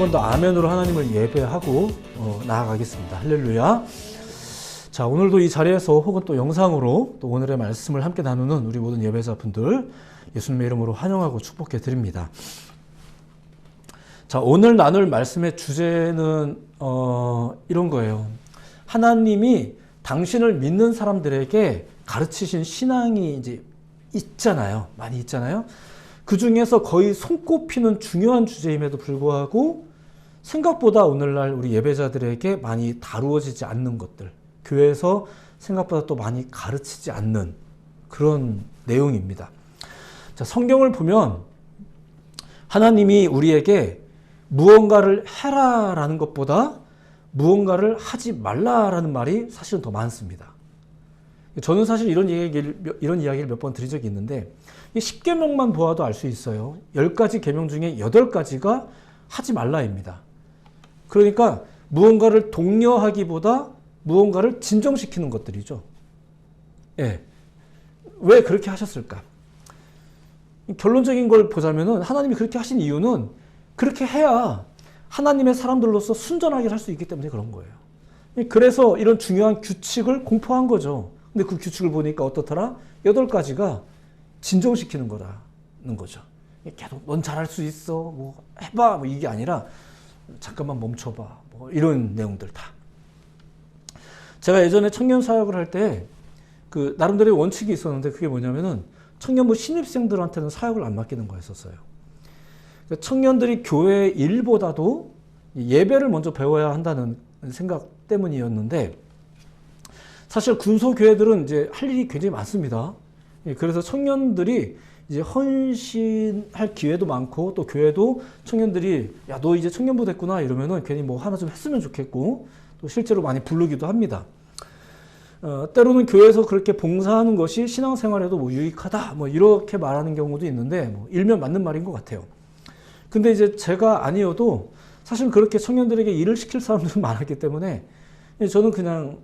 번 더 아멘으로 하나님을 예배하고 나아가겠습니다. 할렐루야. 자, 오늘도 이 자리에서 혹은 또 영상으로 또 오늘의 말씀을 함께 나누는 우리 모든 예배자분들 예수님의 이름으로 환영하고 축복해 드립니다. 자, 오늘 나눌 말씀의 주제는 이런 거예요. 하나님이 당신을 믿는 사람들에게 가르치신 신앙이 이제 있잖아요. 많이 있잖아요. 그 중에서 거의 손꼽히는 중요한 주제임에도 불구하고 생각보다 오늘날 우리 예배자들에게 많이 다루어지지 않는 것들, 교회에서 생각보다 또 많이 가르치지 않는 그런 내용입니다. 자, 성경을 보면 하나님이 우리에게 무언가를 해라라는 것보다 무언가를 하지 말라라는 말이 사실은 더 많습니다. 저는 사실 이런 이야기를 몇 번 드린 적이 있는데 10계명만 보아도 알 수 있어요. 10가지 계명 중에 8가지가 하지 말라입니다. 그러니까 무언가를 독려하기보다 무언가를 진정시키는 것들이죠. 예. 왜 그렇게 하셨을까? 결론적인 걸 보자면은 하나님이 그렇게 하신 이유는 그렇게 해야 하나님의 사람들로서 순전하게 살 수 있기 때문에 그런 거예요. 그래서 이런 중요한 규칙을 공포한 거죠. 근데 그 규칙을 보니까 어떻더라? 8가지가 진정시키는 거라는 거죠. 계속 넌 잘할 수 있어, 뭐 해봐, 뭐 이게 아니라 잠깐만 멈춰봐, 뭐 이런 내용들 다. 제가 예전에 청년 사역을 할 때 그 나름대로의 원칙이 있었는데 그게 뭐냐면은 청년부 신입생들한테는 사역을 안 맡기는 거였었어요. 청년들이 교회 일보다도 예배를 먼저 배워야 한다는 생각 때문이었는데 사실 군소교회들은 이제 할 일이 굉장히 많습니다. 그래서 청년들이 이제 헌신할 기회도 많고 또 교회도 청년들이 야, 너 이제 청년부 됐구나 이러면은 괜히 뭐 하나 좀 했으면 좋겠고 또 실제로 많이 부르기도 합니다. 때로는 교회에서 그렇게 봉사하는 것이 신앙생활에도 뭐 유익하다 뭐 이렇게 말하는 경우도 있는데 뭐 일면 맞는 말인 것 같아요. 근데 이제 제가 아니어도 사실 그렇게 청년들에게 일을 시킬 사람들은 많았기 때문에 저는 그냥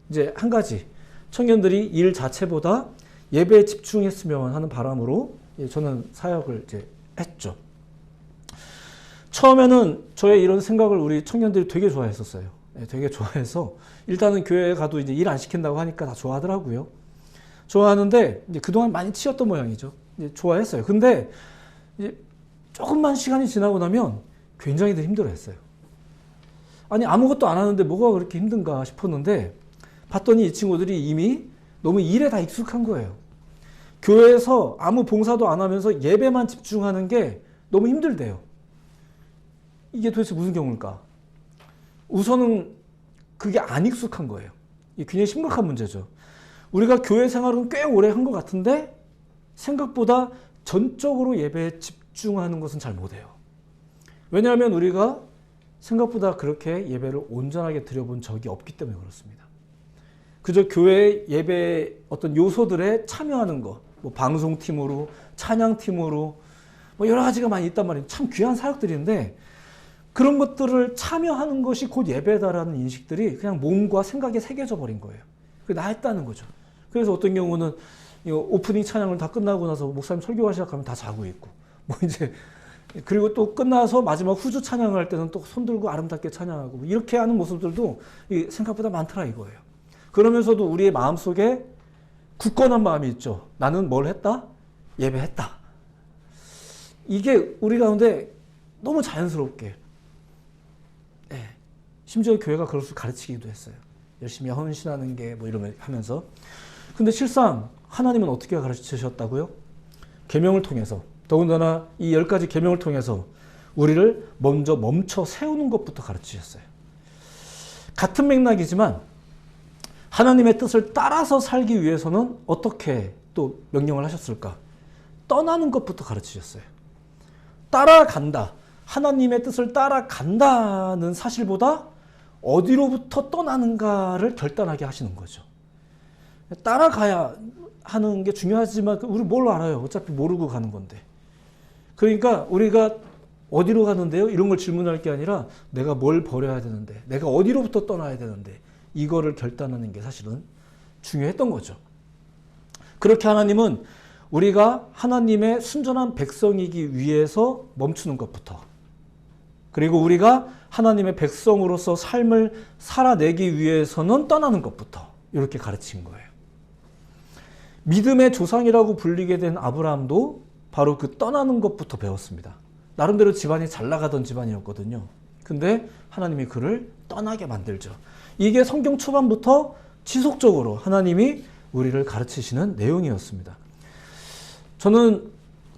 이제 한 가지 청년들이 일 자체보다 예배에 집중했으면 하는 바람으로 저는 사역을 이제 했죠. 처음에는 저의 이런 생각을 우리 청년들이 되게 좋아했었어요. 되게 좋아해서 일단은 교회에 가도 이제 일 안 시킨다고 하니까 다 좋아하더라고요. 좋아하는데 이제 그동안 많이 치였던 모양이죠. 이제 좋아했어요. 근데 이제 조금만 시간이 지나고 나면 굉장히들 힘들어했어요. 아니 아무것도 안 하는데 뭐가 그렇게 힘든가 싶었는데 봤더니 이 친구들이 이미 너무 일에 다 익숙한 거예요. 교회에서 아무 봉사도 안 하면서 예배만 집중하는 게 너무 힘들대요. 이게 도대체 무슨 경우일까? 우선은 그게 안 익숙한 거예요. 이게 굉장히 심각한 문제죠. 우리가 교회 생활은 꽤 오래 한 것 같은데 생각보다 전적으로 예배에 집중하는 것은 잘 못해요. 왜냐하면 우리가 생각보다 그렇게 예배를 온전하게 드려본 적이 없기 때문에 그렇습니다. 그저 교회 예배 어떤 요소들에 참여하는 거, 뭐 방송팀으로, 찬양팀으로, 뭐 여러 가지가 많이 있단 말이에요. 참 귀한 사역들인데 그런 것들을 참여하는 것이 곧 예배다라는 인식들이 그냥 몸과 생각에 새겨져 버린 거예요. 그게 나 했다는 거죠. 그래서 어떤 경우는 오프닝 찬양을 다 끝나고 나서 목사님 설교가 시작하면 다 자고 있고, 뭐 이제 그리고 또 끝나서 마지막 후주 찬양을 할 때는 또 손들고 아름답게 찬양하고 이렇게 하는 모습들도 생각보다 많더라 이거예요. 그러면서도 우리의 마음속에 굳건한 마음이 있죠. 나는 뭘 했다? 예배했다. 이게 우리 가운데 너무 자연스럽게 심지어 교회가 그럴 수 가르치기도 했어요. 열심히 헌신하는 게 뭐 이러면 하면서. 근데 실상 하나님은 어떻게 가르치셨다고요? 계명을 통해서. 더군다나 이 10가지 계명을 통해서 우리를 먼저 멈춰 세우는 것부터 가르치셨어요. 같은 맥락이지만 하나님의 뜻을 따라서 살기 위해서는 어떻게 또 명령을 하셨을까? 떠나는 것부터 가르치셨어요. 따라간다. 하나님의 뜻을 따라간다는 사실보다 어디로부터 떠나는가를 결단하게 하시는 거죠. 따라가야 하는 게 중요하지만 우리 뭘 알아요? 어차피 모르고 가는 건데. 그러니까 우리가 어디로 가는데요? 이런 걸 질문할 게 아니라 내가 뭘 버려야 되는데, 내가 어디로부터 떠나야 되는데 이거를 결단하는 게 사실은 중요했던 거죠. 그렇게 하나님은 우리가 하나님의 순전한 백성이기 위해서 멈추는 것부터 그리고 우리가 하나님의 백성으로서 삶을 살아내기 위해서는 떠나는 것부터 이렇게 가르친 거예요. 믿음의 조상이라고 불리게 된 아브라함도 바로 그 떠나는 것부터 배웠습니다. 나름대로 집안이 잘 나가던 집안이었거든요. 근데 하나님이 그를 떠나게 만들죠. 이게 성경 초반부터 지속적으로 하나님이 우리를 가르치시는 내용이었습니다. 저는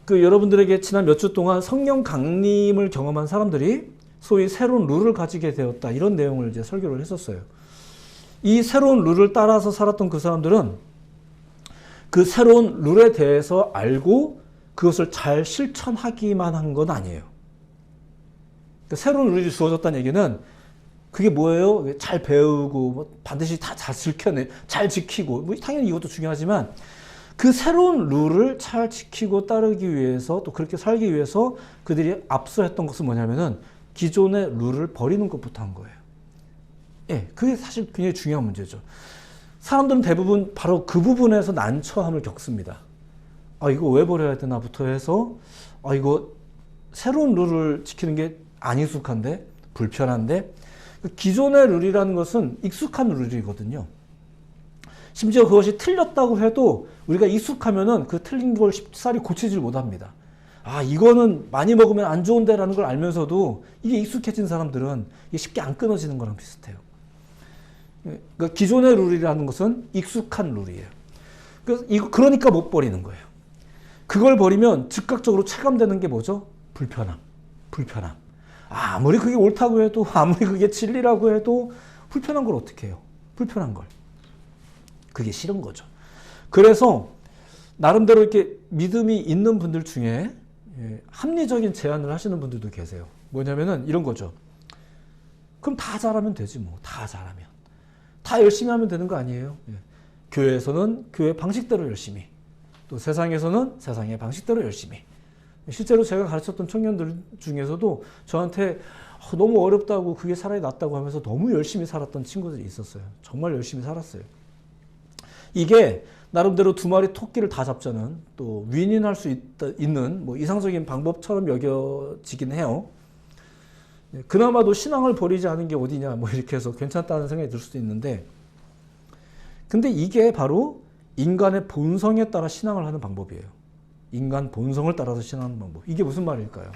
여러분들에게 지난 몇 주 동안 성령 강림을 경험한 사람들이 소위 새로운 룰을 가지게 되었다, 이런 내용을 이제 설교를 했었어요. 이 새로운 룰을 따라서 살았던 그 사람들은 그 새로운 룰에 대해서 알고 그것을 잘 실천하기만 한 건 아니에요. 그러니까 새로운 룰이 주어졌다는 얘기는 그게 뭐예요? 잘 배우고 뭐 반드시 다 잘 지켜내, 잘 지키고, 뭐 당연히 이것도 중요하지만 그 새로운 룰을 잘 지키고 따르기 위해서, 또 그렇게 살기 위해서 그들이 앞서 했던 것은 뭐냐면은 기존의 룰을 버리는 것부터 한 거예요. 예, 그게 사실 굉장히 중요한 문제죠. 사람들은 대부분 바로 그 부분에서 난처함을 겪습니다. 아, 이거 왜 버려야 되나부터 해서, 아, 이거 새로운 룰을 지키는 게 안 익숙한데, 불편한데, 기존의 룰이라는 것은 익숙한 룰이거든요. 심지어 그것이 틀렸다고 해도 우리가 익숙하면은 그 틀린 걸 쉽사리 고치질 못합니다. 아, 이거는 많이 먹으면 안 좋은데라는 걸 알면서도 이게 익숙해진 사람들은 이게 쉽게 안 끊어지는 거랑 비슷해요. 그러니까 기존의 룰이라는 것은 익숙한 룰이에요. 그러니까 못 버리는 거예요. 그걸 버리면 즉각적으로 체감되는 게 뭐죠? 불편함. 아무리 그게 옳다고 해도, 아무리 그게 진리라고 해도 불편한 걸 어떻게 해요? 불편한 걸. 그게 싫은 거죠. 그래서 나름대로 이렇게 믿음이 있는 분들 중에 합리적인 제안을 하시는 분들도 계세요. 뭐냐면은 이런 거죠. 그럼 다 잘하면 되지 뭐. 다 잘하면. 다 열심히 하면 되는 거 아니에요? 교회에서는 교회 방식대로 열심히, 또 세상에서는 세상의 방식대로 열심히. 실제로 제가 가르쳤던 청년들 중에서도 저한테 너무 어렵다고, 그게 차라리 낫다고 하면서 너무 열심히 살았던 친구들이 있었어요. 정말 열심히 살았어요. 이게 나름대로 두 마리 토끼를 다 잡자는, 또 윈윈할 수 있는 뭐 이상적인 방법처럼 여겨지긴 해요. 그나마도 신앙을 버리지 않은 게 어디냐, 뭐 이렇게 해서 괜찮다는 생각이 들 수도 있는데, 근데 이게 바로 인간의 본성에 따라 신앙을 하는 방법이에요. 인간 본성을 따라서 신앙하는 방법. 이게 무슨 말일까요?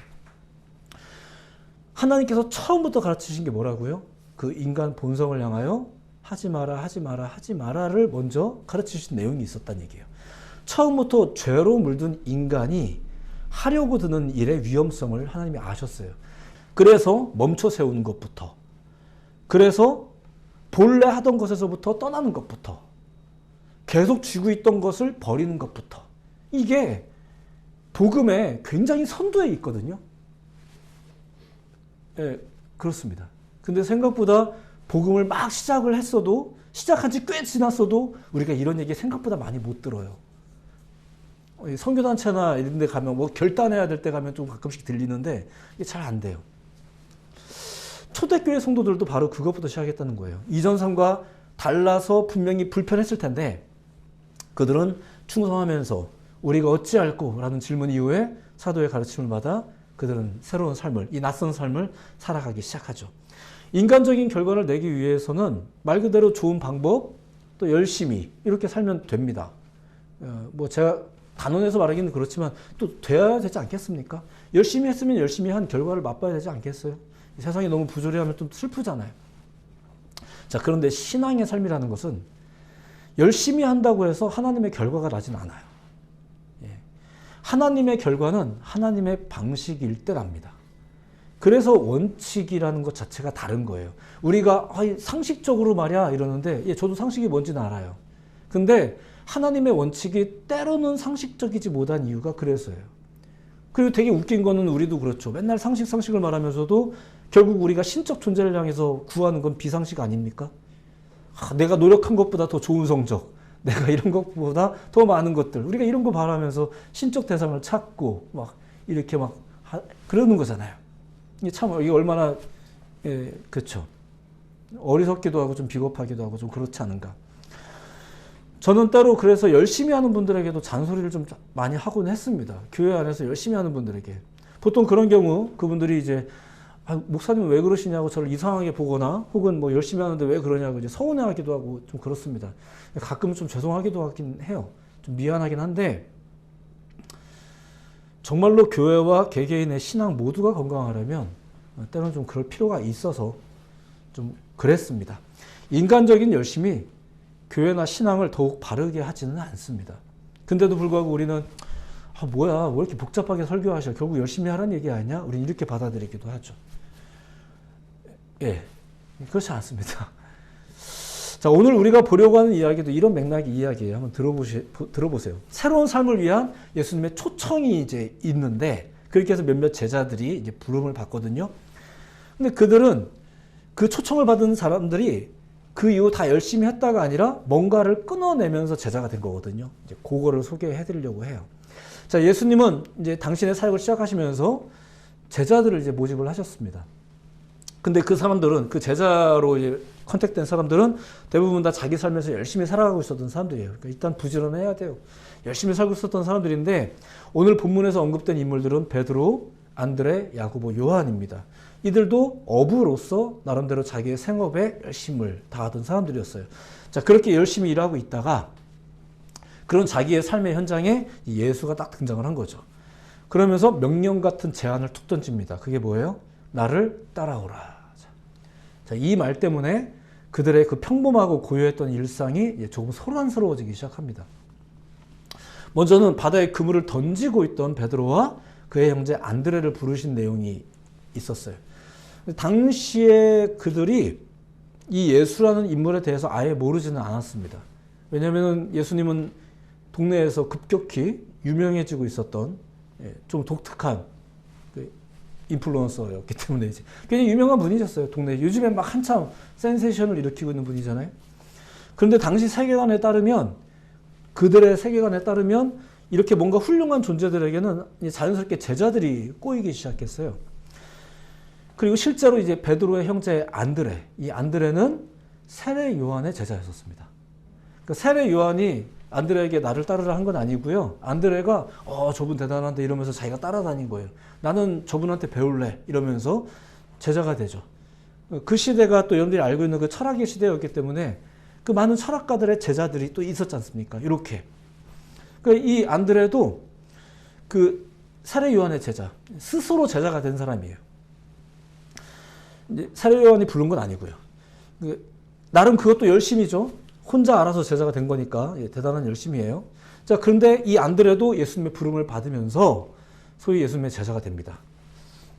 하나님께서 처음부터 가르치신 게 뭐라고요? 그 인간 본성을 향하여 하지 마라를 먼저 가르치신 내용이 있었다는 얘기예요. 처음부터 죄로 물든 인간이 하려고 드는 일의 위험성을 하나님이 아셨어요. 그래서 멈춰 세우는 것부터, 그래서 본래 하던 것에서부터 떠나는 것부터, 계속 쥐고 있던 것을 버리는 것부터, 이게 복음에 굉장히 선두에 있거든요. 예, 그렇습니다. 근데 생각보다 복음을 막 시작을 했어도, 시작한 지 꽤 지났어도 우리가 이런 얘기 생각보다 많이 못 들어요. 선교단체나 이런 데 가면 뭐 결단해야 될 때 가면 좀 가끔씩 들리는데 이게 잘 안 돼요. 초대교회 성도들도 바로 그것부터 시작했다는 거예요. 이전 삶과 달라서 분명히 불편했을 텐데 그들은 충성하면서 우리가 어찌할꼬? 라는 질문 이후에 사도의 가르침을 받아 그들은 새로운 삶을, 이 낯선 삶을 살아가기 시작하죠. 인간적인 결과를 내기 위해서는 말 그대로 좋은 방법, 또 열심히 이렇게 살면 됩니다. 뭐 제가 단언해서 말하기는 그렇지만 또 돼야 되지 않겠습니까? 열심히 했으면 열심히 한 결과를 맛봐야 되지 않겠어요? 세상이 너무 부조리하면 좀 슬프잖아요. 자, 그런데 신앙의 삶이라는 것은 열심히 한다고 해서 하나님의 결과가 나진 않아요. 하나님의 결과는 하나님의 방식일 때 납니다. 그래서 원칙이라는 것 자체가 다른 거예요. 우리가 상식적으로 말이야 이러는데, 저도 상식이 뭔지는 알아요. 근데 하나님의 원칙이 때로는 상식적이지 못한 이유가 그래서예요. 그리고 되게 웃긴 거는 우리도 그렇죠. 맨날 상식을 말하면서도 결국 우리가 신적 존재를 향해서 구하는 건 비상식 아닙니까? 내가 노력한 것보다 더 좋은 성적, 내가 이런 것보다 더 많은 것들, 우리가 이런 거 바라면서 신적 대상을 찾고 막 이렇게 막 그러는 거잖아요. 이게 참, 이게 얼마나, 그렇죠. 어리석기도 하고 좀 비겁하기도 하고 좀 그렇지 않은가. 저는 따로 그래서 열심히 하는 분들에게도 잔소리를 좀 많이 하곤 했습니다. 교회 안에서 열심히 하는 분들에게. 보통 그런 경우 그분들이 이제 아, 목사님은 왜 그러시냐고 저를 이상하게 보거나 혹은 뭐 열심히 하는데 왜 그러냐고 이제 서운해하기도 하고 좀 그렇습니다. 가끔은 좀 죄송하기도 하긴 해요. 좀 미안하긴 한데 정말로 교회와 개개인의 신앙 모두가 건강하려면 때로는 좀 그럴 필요가 있어서 좀 그랬습니다. 인간적인 열심이 교회나 신앙을 더욱 바르게 하지는 않습니다. 근데도 불구하고 우리는 아, 뭐야, 왜 이렇게 복잡하게 설교하셔? 결국 열심히 하라는 얘기 아니냐? 우리는 이렇게 받아들이기도 하죠. 예, 그렇지 않습니다. 자, 오늘 우리가 보려고 하는 이야기도 이런 맥락의 이야기예요. 한번 들어보세요. 새로운 삶을 위한 예수님의 초청이 이제 있는데, 그렇게 해서 몇몇 제자들이 이제 부름을 받거든요. 근데 그들은 그 초청을 받은 사람들이 그 이후 다 열심히 했다가 아니라 뭔가를 끊어내면서 제자가 된 거거든요. 이제 그거를 소개해 드리려고 해요. 자, 예수님은 이제 당신의 사역을 시작하시면서 제자들을 이제 모집을 하셨습니다. 근데 그 사람들은, 그 제자로 이제 컨택된 사람들은 대부분 다 자기 삶에서 열심히 살아가고 있었던 사람들이에요. 그러니까 일단 부지런해야 돼요. 열심히 살고 있었던 사람들인데 오늘 본문에서 언급된 인물들은 베드로, 안드레, 야고보, 요한입니다. 이들도 어부로서 나름대로 자기의 생업에 열심을 다하던 사람들이었어요. 자, 그렇게 열심히 일하고 있다가 그런 자기의 삶의 현장에 예수가 딱 등장을 한 거죠. 그러면서 명령 같은 제안을 툭 던집니다. 그게 뭐예요? 나를 따라오라. 자, 이 말 때문에 그들의 그 평범하고 고요했던 일상이 조금 소란스러워지기 시작합니다. 먼저는 바다에 그물을 던지고 있던 베드로와 그의 형제 안드레를 부르신 내용이 있었어요. 당시에 그들이 이 예수라는 인물에 대해서 아예 모르지는 않았습니다. 왜냐하면 예수님은 동네에서 급격히 유명해지고 있었던 좀 독특한 인플루언서였기 때문에 이제 굉장히 유명한 분이셨어요. 동네에. 요즘에 막 한참 센세이션을 일으키고 있는 분이잖아요. 그런데 당시 세계관에 따르면, 그들의 세계관에 따르면 이렇게 뭔가 훌륭한 존재들에게는 자연스럽게 제자들이 꼬이기 시작했어요. 그리고 실제로 이제 베드로의 형제 안드레, 이 안드레는 세례 요한의 제자였었습니다. 그러니까 세례 요한이 안드레에게 나를 따르라 한 건 아니고요. 안드레가 저분 대단한데 이러면서 자기가 따라다닌 거예요. 나는 저분한테 배울래 이러면서 제자가 되죠. 그 시대가 또 여러분들이 알고 있는 그 철학의 시대였기 때문에 그 많은 철학가들의 제자들이 또 있었지 않습니까? 이렇게. 그러니까 이 안드레도 그 세례 요한의 제자, 스스로 제자가 된 사람이에요. 세례 요한이 부른 건 아니고요. 나름 그것도 열심이죠. 혼자 알아서 제자가 된 거니까 대단한 열심이에요. 자, 그런데 이 안드레도 예수님의 부름을 받으면서 소위 예수님의 제자가 됩니다.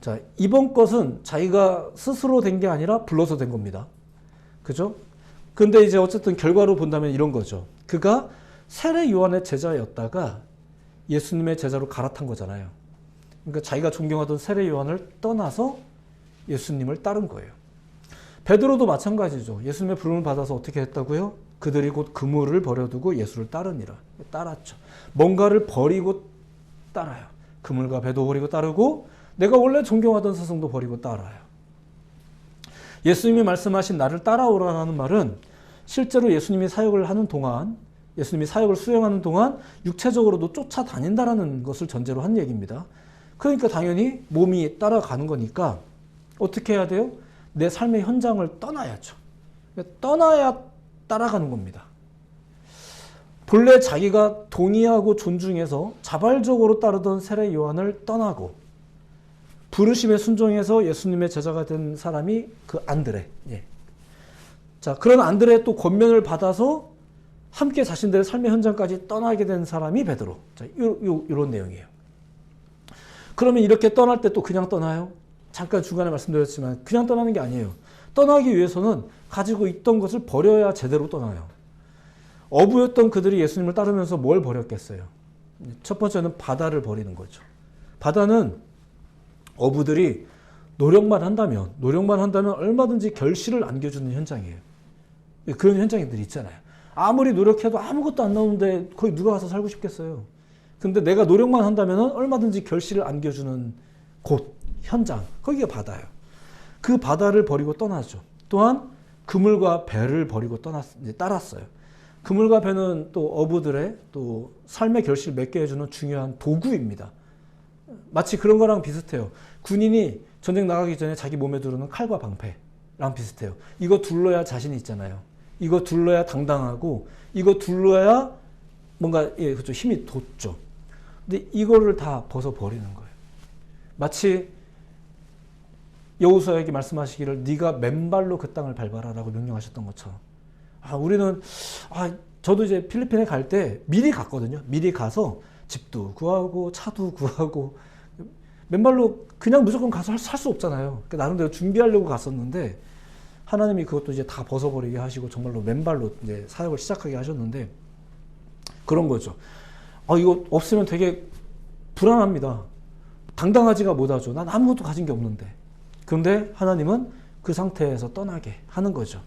자, 이번 것은 자기가 스스로 된 게 아니라 불러서 된 겁니다. 그죠? 근데 이제 어쨌든 결과로 본다면 이런 거죠. 그가 세례 요한의 제자였다가 예수님의 제자로 갈아탄 거잖아요. 그러니까 자기가 존경하던 세례 요한을 떠나서 예수님을 따른 거예요. 베드로도 마찬가지죠. 예수님의 부름을 받아서 어떻게 했다고요? 그들이 곧 그물을 버려두고 예수를 따르니라. 따랐죠. 뭔가를 버리고 따라요. 그물과 배도 버리고 따르고 내가 원래 존경하던 스승도 버리고 따라요. 예수님이 말씀하신 나를 따라오라는 말은 실제로 예수님이 사역을 하는 동안, 예수님이 사역을 수행하는 동안 육체적으로도 쫓아다닌다라는 것을 전제로 한 얘기입니다. 그러니까 당연히 몸이 따라가는 거니까 어떻게 해야 돼요? 내 삶의 현장을 떠나야죠. 떠나야 따라가는 겁니다. 본래 자기가 동의하고 존중해서 자발적으로 따르던 세례 요한을 떠나고 부르심에 순종해서 예수님의 제자가 된 사람이 그 안드레. 예. 자, 그런 안드레의 또 권면을 받아서 함께 자신들의 삶의 현장까지 떠나게 된 사람이 베드로. 자, 이런 내용이에요. 그러면 이렇게 떠날 때 또 그냥 떠나요? 잠깐 중간에 말씀드렸지만 그냥 떠나는 게 아니에요. 떠나기 위해서는 가지고 있던 것을 버려야 제대로 떠나요. 어부였던 그들이 예수님을 따르면서 뭘 버렸겠어요? 첫 번째는 바다를 버리는 거죠. 바다는 어부들이 노력만 한다면 얼마든지 결실을 안겨주는 현장이에요. 그런 현장들이 있잖아요. 아무리 노력해도 아무것도 안 나오는데 거기 누가 가서 살고 싶겠어요. 근데 내가 노력만 한다면 얼마든지 결실을 안겨주는 곳, 현장, 거기가 바다예요. 그 바다를 버리고 떠나죠. 또한 그물과 배를 버리고 따랐어요. 그물과 배는 또 어부들의 또 삶의 결실을 맺게 해주는 중요한 도구입니다. 마치 그런 거랑 비슷해요. 군인이 전쟁 나가기 전에 자기 몸에 두르는 칼과 방패랑 비슷해요. 이거 둘러야 자신이 있잖아요. 이거 둘러야 당당하고, 이거 둘러야 뭔가, 예, 그렇죠. 힘이 돋죠. 근데 이거를 다 벗어버리는 거예요. 마치 여호수아에게 말씀하시기를 네가 맨발로 그 땅을 밟아라라고 명령하셨던 것처럼. 우리는 저도 이제 필리핀에 갈 때 미리 갔거든요. 미리 가서 집도 구하고 차도 구하고 맨발로 그냥 무조건 가서 살 수 없잖아요. 그러니까 나름대로 준비하려고 갔었는데 하나님이 그것도 이제 다 벗어버리게 하시고 정말로 맨발로 이제 사역을 시작하게 하셨는데 그런 거죠. 이거 없으면 되게 불안합니다. 당당하지가 못하죠. 난 아무것도 가진 게 없는데. 그런데 하나님은 그 상태에서 떠나게 하는 거죠.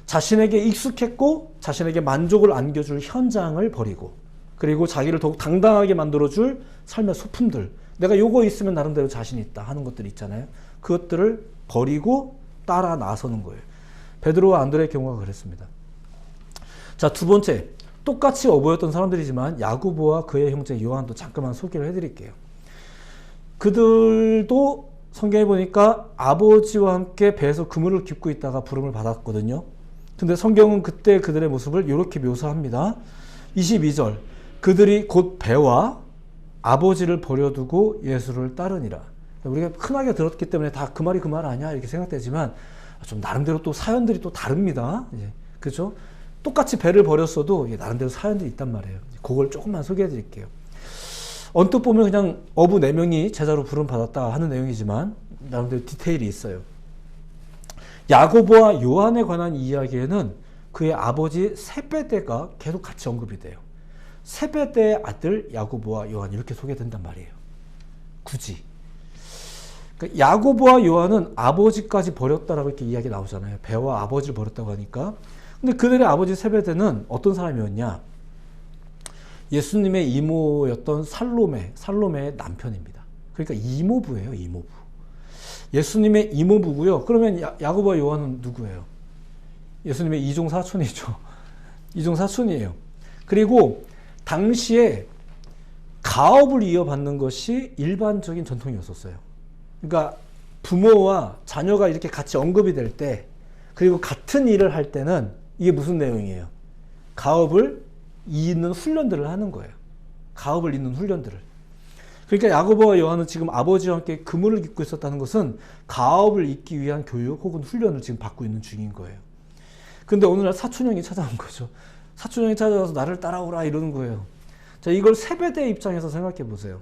자신에게 익숙했고 자신에게 만족을 안겨줄 현장을 버리고 그리고 자기를 더욱 당당하게 만들어줄 삶의 소품들, 내가 요거 있으면 나름대로 자신 있다 하는 것들 있잖아요. 그것들을 버리고 따라 나서는 거예요. 베드로와 안드레의 경우가 그랬습니다. 자, 두 번째, 똑같이 어부였던 사람들이지만 야고보와 그의 형제 요한도 잠깐만 소개를 해드릴게요. 그들도 성경에 보니까 아버지와 함께 배에서 그물을 깁고 있다가 부름을 받았거든요. 근데 성경은 그때 그들의 모습을 이렇게 묘사합니다. 22절, 그들이 곧 배와 아버지를 버려두고 예수를 따르니라. 우리가 흔하게 들었기 때문에 다 그 말이 그 말 아니야 이렇게 생각되지만 좀 나름대로 또 사연들이 또 다릅니다. 그렇죠? 똑같이 배를 버렸어도 나름대로 사연들이 있단 말이에요. 그걸 조금만 소개해 드릴게요. 언뜻 보면 그냥 어부 4명이 제자로 부름 받았다 하는 내용이지만 나름대로 디테일이 있어요. 야고보와 요한에 관한 이야기에는 그의 아버지 세베대가 계속 같이 언급이 돼요. 세베대의 아들 야고보와 요한 이렇게 소개된단 말이에요. 굳이. 그러니까 야고보와 요한은 아버지까지 버렸다라고 이렇게 이야기 나오잖아요. 배와 아버지를 버렸다고 하니까. 근데 그들의 아버지 세베대는 어떤 사람이었냐? 예수님의 이모였던 살로메의 남편입니다. 그러니까 이모부예요, 이모부. 예수님의 이모부고요. 그러면 야고보와 요한은 누구예요? 예수님의 이종 사촌이죠. 이종 사촌이에요. 그리고 당시에 가업을 이어받는 것이 일반적인 전통이었었어요. 그러니까 부모와 자녀가 이렇게 같이 언급이 될 때, 그리고 같은 일을 할 때는 이게 무슨 내용이에요? 가업을 잇는 훈련들을 하는 거예요. 가업을 잇는 훈련들을. 그러니까 야고보와 요한은 지금 아버지와 함께 그물을 깃고 있었다는 것은 가업을 잇기 위한 교육 혹은 훈련을 지금 받고 있는 중인 거예요. 근데 어느 날 사촌형이 찾아온 거죠. 사촌형이 찾아와서 나를 따라오라 이러는 거예요. 자, 이걸 세베대 입장에서 생각해 보세요.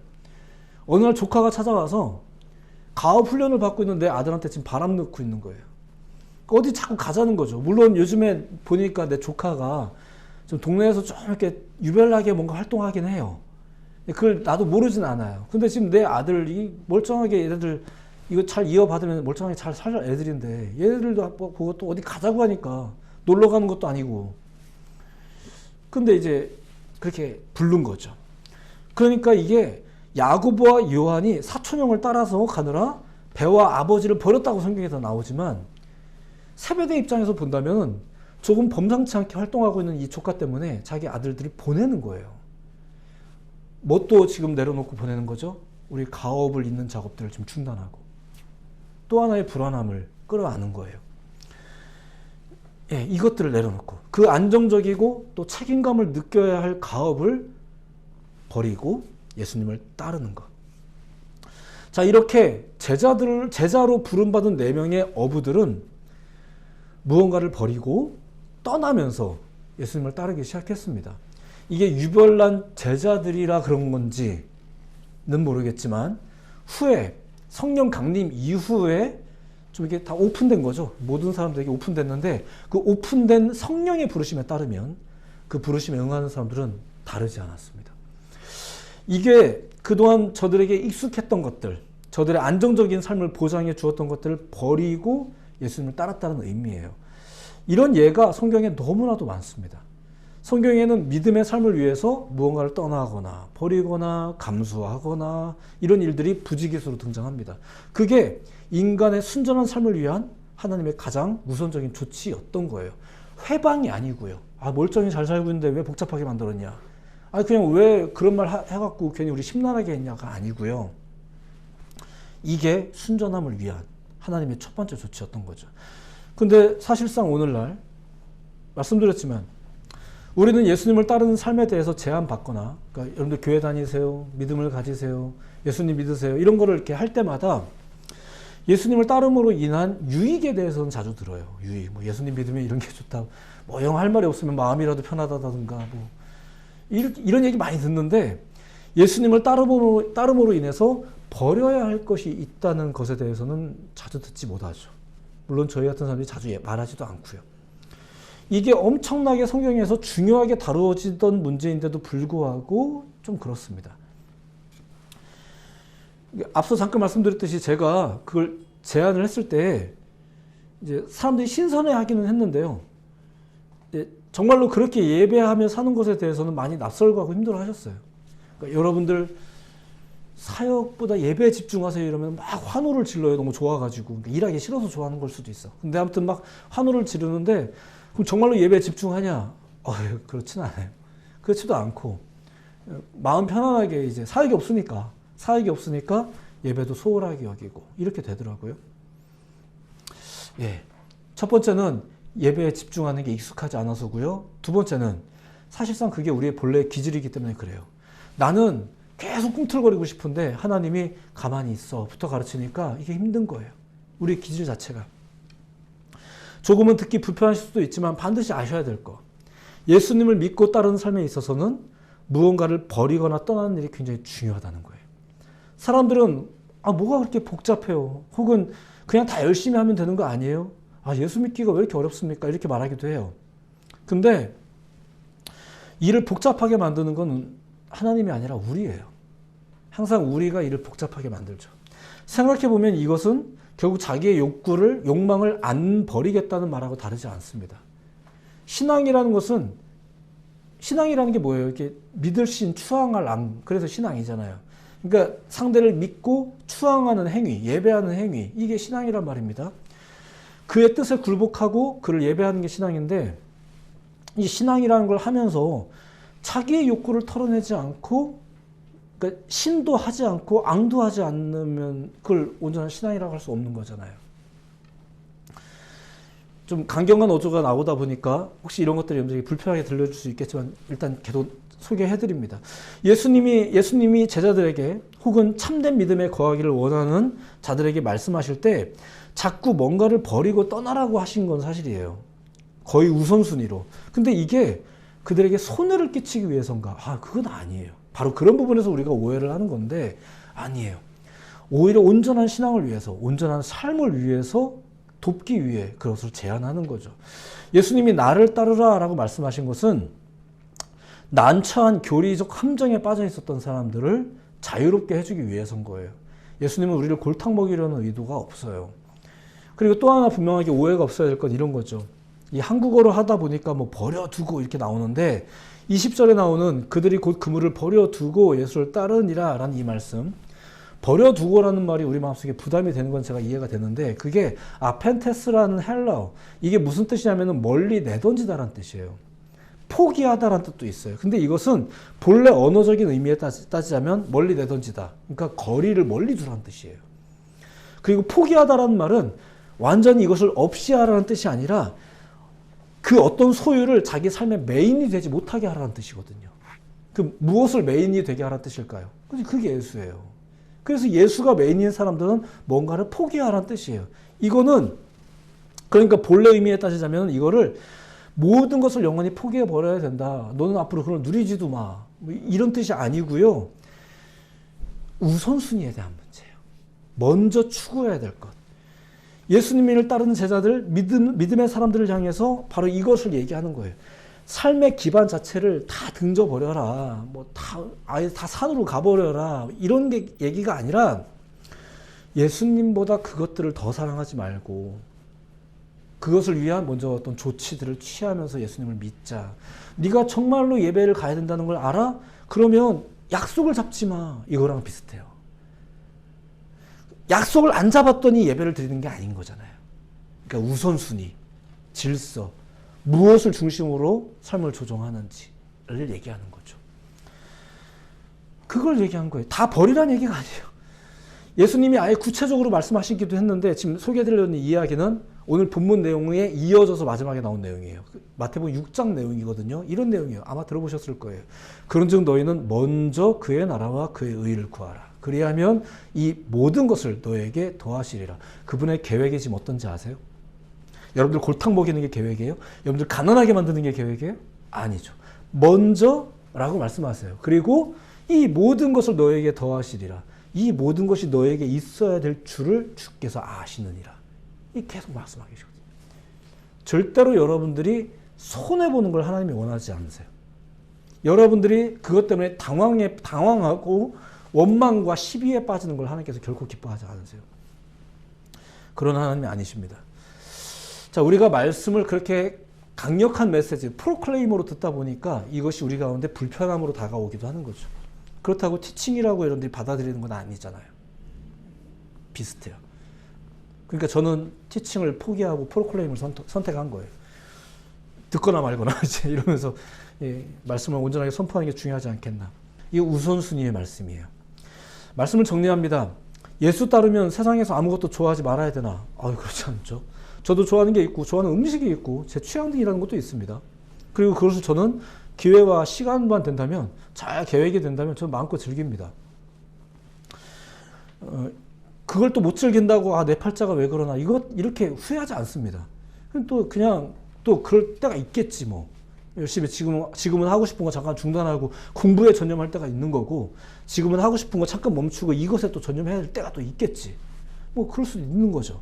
어느 날 조카가 찾아와서 가업 훈련을 받고 있는 내 아들한테 지금 바람 넣고 있는 거예요. 어디 자꾸 가자는 거죠. 물론 요즘에 보니까 내 조카가 좀 동네에서 좀 이렇게 유별나게 뭔가 활동하긴 해요. 그걸 나도 모르진 않아요. 근데 지금 내 아들이 멀쩡하게 얘네들 이거 잘 이어받으면 멀쩡하게 잘 살 애들인데 얘네들도 보고 또 어디 가자고 하니까 놀러 가는 것도 아니고. 근데 이제 그렇게 부른 거죠. 그러니까 이게 야고보와 요한이 사촌형을 따라서 가느라 배와 아버지를 버렸다고 성경에서 나오지만 세베대 입장에서 본다면 조금 범상치 않게 활동하고 있는 이 조카 때문에 자기 아들들이 보내는 거예요. 뭣도 지금 내려놓고 보내는 거죠? 우리 가업을 잇는 작업들을 좀 중단하고 또 하나의 불안함을 끌어안은 거예요. 예, 이것들을 내려놓고 그 안정적이고 또 책임감을 느껴야 할 가업을 버리고 예수님을 따르는 것. 자, 이렇게 제자로 부름받은 4명의 어부들은 무언가를 버리고 떠나면서 예수님을 따르기 시작했습니다. 이게 유별난 제자들이라 그런 건지는 모르겠지만 후에 성령 강림 이후에 좀 이게 다 오픈된 거죠. 모든 사람들에게 오픈됐는데 그 오픈된 성령의 부르심에 따르면 그 부르심에 응하는 사람들은 다르지 않았습니다. 이게 그동안 저들에게 익숙했던 것들, 저들의 안정적인 삶을 보장해 주었던 것들을 버리고 예수님을 따랐다는 의미예요. 이런 예가 성경에 너무나도 많습니다. 성경에는 믿음의 삶을 위해서 무언가를 떠나거나 버리거나 감수하거나 이런 일들이 부지기수로 등장합니다. 그게 인간의 순전한 삶을 위한 하나님의 가장 우선적인 조치였던 거예요. 회방이 아니고요. 멀쩡히 잘 살고 있는데 왜 복잡하게 만들었냐. 그냥 왜 그런 말 해갖고 괜히 우리 심란하게 했냐가 아니고요. 이게 순전함을 위한 하나님의 첫 번째 조치였던 거죠. 근데 사실상 오늘날 말씀드렸지만 우리는 예수님을 따르는 삶에 대해서 제한받거나, 그러니까 여러분들 교회 다니세요, 믿음을 가지세요, 예수님 믿으세요, 이런 거를 이렇게 할 때마다 예수님을 따름으로 인한 유익에 대해서는 자주 들어요. 유익, 뭐 예수님 믿으면 이런 게 좋다, 뭐 영 할 말이 없으면 마음이라도 편하다든가, 뭐 이런 얘기 많이 듣는데, 예수님을 따름으로 인해서 버려야 할 것이 있다는 것에 대해서는 자주 듣지 못하죠. 물론 저희 같은 사람들이 자주 말하지도 않고요. 이게 엄청나게 성경에서 중요하게 다루어지던 문제인데도 불구하고 좀 그렇습니다. 앞서 잠깐 말씀드렸듯이 제가 그걸 제안을 했을 때 이제 사람들이 신선해하기는 했는데요. 정말로 그렇게 예배하며 사는 것에 대해서는 많이 낯설고 힘들어하셨어요. 그러니까 여러분들 사역보다 예배에 집중하세요 이러면 막 환호를 질러요. 너무 좋아가지고. 그러니까 일하기 싫어서 좋아하는 걸 수도 있어. 근데 아무튼 막 환호를 지르는데, 그럼 정말로 예배에 집중하냐? 그렇진 않아요. 그렇지도 않고, 마음 편안하게 이제 사역이 없으니까 예배도 소홀하게 여기고 이렇게 되더라고요. 예. 첫 번째는 예배에 집중하는 게 익숙하지 않아서고요. 두 번째는 사실상 그게 우리의 본래의 기질이기 때문에 그래요. 나는 계속 꿈틀거리고 싶은데 하나님이 가만히 있어부터 가르치니까 이게 힘든 거예요. 우리의 기질 자체가. 조금은 듣기 불편하실 수도 있지만 반드시 아셔야 될 거. 예수님을 믿고 따르는 삶에 있어서는 무언가를 버리거나 떠나는 일이 굉장히 중요하다는 거예요. 사람들은 뭐가 그렇게 복잡해요? 혹은 그냥 다 열심히 하면 되는 거 아니에요? 예수 믿기가 왜 이렇게 어렵습니까? 이렇게 말하기도 해요. 근데 일을 복잡하게 만드는 건 하나님이 아니라 우리예요. 항상 우리가 일을 복잡하게 만들죠. 생각해보면 이것은 결국 자기의 욕망을 안 버리겠다는 말하고 다르지 않습니다. 신앙이라는 게 뭐예요? 이렇게 믿을 신, 추앙할 앙. 그래서 신앙이잖아요. 그러니까 상대를 믿고 추앙하는 행위, 예배하는 행위. 이게 신앙이란 말입니다. 그의 뜻에 굴복하고 그를 예배하는 게 신앙인데, 이 신앙이라는 걸 하면서 자기의 욕구를 털어내지 않고, 그러니까 신도 하지 않고 앙도 하지 않으면 그걸 온전한 신앙이라고 할 수 없는 거잖아요. 좀 강경한 어조가 나오다 보니까 혹시 이런 것들이 여러분들에게 불편하게 들려줄 수 있겠지만 일단 계속 소개해드립니다. 예수님이 제자들에게 혹은 참된 믿음에 거하기를 원하는 자들에게 말씀하실 때 자꾸 뭔가를 버리고 떠나라고 하신 건 사실이에요. 거의 우선순위로. 근데 이게 그들에게 손해를 끼치기 위해서인가? 그건 아니에요. 바로 그런 부분에서 우리가 오해를 하는 건데 아니에요. 오히려 온전한 신앙을 위해서, 온전한 삶을 위해서 돕기 위해 그것을 제안하는 거죠. 예수님이 나를 따르라 라고 말씀하신 것은 난처한 교리적 함정에 빠져 있었던 사람들을 자유롭게 해주기 위해서인 거예요. 예수님은 우리를 골탕 먹이려는 의도가 없어요. 그리고 또 하나 분명하게 오해가 없어야 될 건 이런 거죠. 이 한국어로 하다 보니까 버려두고 이렇게 나오는데 20절에 나오는 그들이 곧 그물을 버려두고 예수를 따르니라 라는 이 말씀, 버려두고라는 말이 우리 마음속에 부담이 되는 건 제가 이해가 되는데, 그게 아펜테스라는 헬라어, 이게 무슨 뜻이냐면 멀리 내던지다라는 뜻이에요. 포기하다라는 뜻도 있어요. 근데 이것은 본래 언어적인 의미에 따지자면 멀리 내던지다, 그러니까 거리를 멀리 두라는 뜻이에요. 그리고 포기하다라는 말은 완전히 이것을 없이 하라는 뜻이 아니라 그 어떤 소유를 자기 삶의 메인이 되지 못하게 하라는 뜻이거든요. 그 무엇을 메인이 되게 하라는 뜻일까요? 그게 예수예요. 그래서 예수가 메인인 사람들은 뭔가를 포기하라는 뜻이에요. 이거는 그러니까 본래 의미에 따지자면 이거를 모든 것을 영원히 포기해 버려야 된다. 너는 앞으로 그걸 누리지도 마. 이런 뜻이 아니고요. 우선순위에 대한 문제예요. 먼저 추구해야 될 것. 예수님을 따르는 제자들, 믿음의 사람들을 향해서 바로 이것을 얘기하는 거예요. 삶의 기반 자체를 다 등져버려라. 아예 다 산으로 가버려라. 이런 게 얘기가 아니라 예수님보다 그것들을 더 사랑하지 말고 그것을 위한 먼저 어떤 조치들을 취하면서 예수님을 믿자. 네가 정말로 예배를 가야 된다는 걸 알아? 그러면 약속을 잡지 마. 이거랑 비슷해요. 약속을 안 잡았더니 예배를 드리는 게 아닌 거잖아요. 그러니까 우선순위, 질서, 무엇을 중심으로 삶을 조정하는지를 얘기하는 거죠. 그걸 얘기한 거예요. 다 버리라는 얘기가 아니에요. 예수님이 아예 구체적으로 말씀하시기도 했는데 지금 소개해드리는 이야기는 오늘 본문 내용에 이어져서 마지막에 나온 내용이에요. 마태복음 6장 내용이거든요. 이런 내용이에요. 아마 들어보셨을 거예요. 그런즉 너희는 먼저 그의 나라와 그의 의를 구하라. 그리하면 이 모든 것을 너에게 더하시리라. 그분의 계획이 지금 어떤지 아세요? 여러분들 골탕 먹이는 게 계획이에요? 여러분들 가난하게 만드는 게 계획이에요? 아니죠. 먼저라고 말씀하세요. 그리고 이 모든 것을 너에게 더하시리라. 이 모든 것이 너에게 있어야 될 줄을 주께서 아시느니라. 이 계속 말씀하고 계시거든요. 절대로 여러분들이 손해보는 걸 하나님이 원하지 않으세요. 여러분들이 그것 때문에 당황하고 원망과 시비에 빠지는 걸 하나님께서 결코 기뻐하지 않으세요. 그런 하나님이 아니십니다. 자, 우리가 말씀을 그렇게 강력한 메시지, 프로클레이머로 듣다 보니까 이것이 우리 가운데 불편함으로 다가오기도 하는 거죠. 그렇다고 티칭이라고 여러분들이 받아들이는 건 아니잖아요. 비슷해요. 그러니까 저는 티칭을 포기하고 프로클레임을 선택한 거예요. 듣거나 말거나 이제 이러면서 말씀을 온전하게 선포하는 게 중요하지 않겠나. 이게 우선순위의 말씀이에요. 말씀을 정리합니다. 예수 따르면 세상에서 아무것도 좋아하지 말아야 되나? 그렇지 않죠. 저도 좋아하는 게 있고 좋아하는 음식이 있고 제 취향들이라는 것도 있습니다. 그리고 그것을 저는 기회와 시간만 된다면, 잘 계획이 된다면 저는 마음껏 즐깁니다. 그걸 또 못 즐긴다고 내 팔자가 왜 그러나 이렇게 후회하지 않습니다. 그냥 또 그럴 때가 있겠지 뭐. 열심히 지금은 하고 싶은 거 잠깐 중단하고 공부에 전념할 때가 있는 거고, 지금은 하고 싶은 거 잠깐 멈추고 이것에 또 전념해야 될 때가 또 있겠지. 뭐 그럴 수 있는 거죠.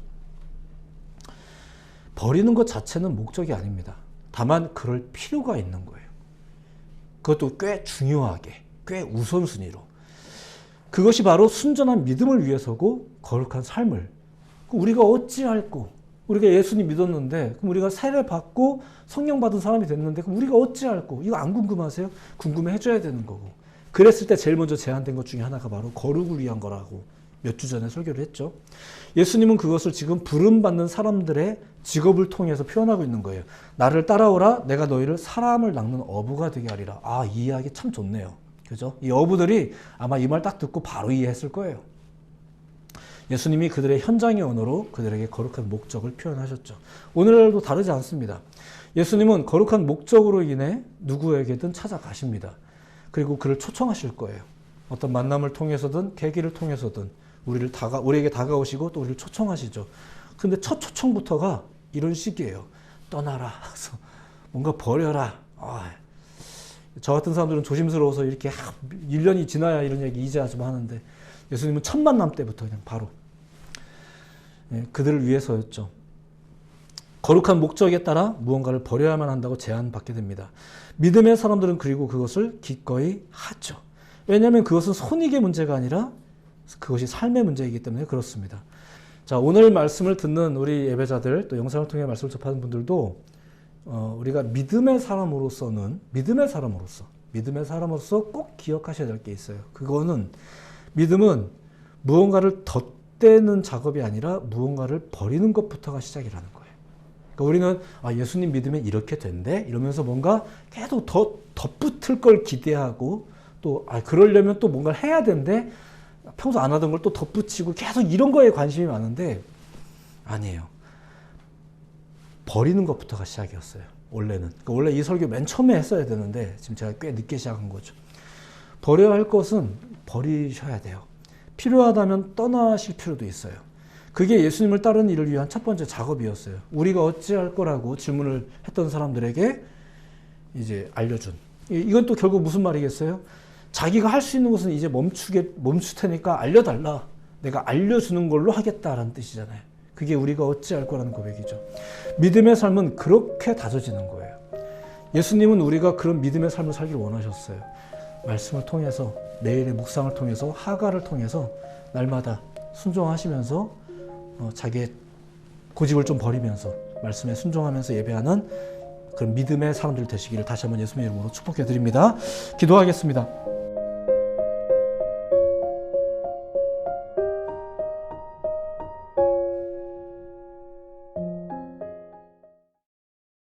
버리는 것 자체는 목적이 아닙니다. 다만 그럴 필요가 있는 거예요. 그것도 꽤 중요하게, 꽤 우선순위로. 그것이 바로 순전한 믿음을 위해서고 거룩한 삶을. 우리가 어찌할꼬? 우리가 예수님 믿었는데, 그럼 우리가 세례 받고 성령 받은 사람이 됐는데, 그럼 우리가 어찌할꼬? 이거 안 궁금하세요? 궁금해 해줘야 되는 거고. 그랬을 때 제일 먼저 제안된 것 중에 하나가 바로 거룩을 위한 거라고 몇 주 전에 설교를 했죠. 예수님은 그것을 지금 부름받는 사람들의 직업을 통해서 표현하고 있는 거예요. 나를 따라오라, 내가 너희를 사람을 낚는 어부가 되게 하리라. 이 이야기 참 좋네요. 그죠? 이 어부들이 아마 이 말 딱 듣고 바로 이해했을 거예요. 예수님이 그들의 현장의 언어로 그들에게 거룩한 목적을 표현하셨죠. 오늘날도 다르지 않습니다. 예수님은 거룩한 목적으로 인해 누구에게든 찾아가십니다. 그리고 그를 초청하실 거예요. 어떤 만남을 통해서든 계기를 통해서든 우리에게 다가오시고 또 우리를 초청하시죠. 근데 첫 초청부터가 이런 식이에요. 떠나라. 뭔가 버려라. 저 같은 사람들은 조심스러워서 이렇게 1년이 지나야 이런 얘기 이제야 좀 하는데, 예수님은 첫 만남 때부터 그냥 바로 그들을 위해서였죠. 거룩한 목적에 따라 무언가를 버려야만 한다고 제안받게 됩니다. 믿음의 사람들은 그리고 그것을 기꺼이 하죠. 왜냐하면 그것은 손익의 문제가 아니라 그것이 삶의 문제이기 때문에 그렇습니다. 자, 오늘 말씀을 듣는 우리 예배자들, 또 영상을 통해 말씀을 접하는 분들도 우리가 믿음의 사람으로서 꼭 기억하셔야 될 게 있어요. 그거는, 믿음은 무언가를 덧대는 작업이 아니라 무언가를 버리는 것부터가 시작이라는 거예요. 그러니까 우리는 예수님 믿으면 이렇게 된대 이러면서 뭔가 계속 더 덧붙을 걸 기대하고, 또 그러려면 또 뭔가를 해야 되는데 평소 안 하던 걸 또 덧붙이고 계속 이런 거에 관심이 많은데, 아니에요. 버리는 것부터가 시작이었어요. 원래는. 그러니까 원래 이 설교 맨 처음에 했어야 되는데 지금 제가 꽤 늦게 시작한 거죠. 버려야 할 것은 버리셔야 돼요. 필요하다면 떠나실 필요도 있어요. 그게 예수님을 따르는 일을 위한 첫 번째 작업이었어요. 우리가 어찌할 거라고 질문을 했던 사람들에게 이제 알려준. 이건 또 결국 무슨 말이겠어요? 자기가 할 수 있는 것은 이제 멈출 테니까 알려달라. 내가 알려주는 걸로 하겠다라는 뜻이잖아요. 그게 우리가 어찌할 거라는 고백이죠. 믿음의 삶은 그렇게 다져지는 거예요. 예수님은 우리가 그런 믿음의 삶을 살기를 원하셨어요. 말씀을 통해서, 매일의 묵상을 통해서, 하가를 통해서 날마다 순종하시면서 자기의 고집을 좀 버리면서 말씀에 순종하면서 예배하는 그런 믿음의 사람들 되시기를 다시 한번 예수님의 이름으로 축복해 드립니다. 기도하겠습니다.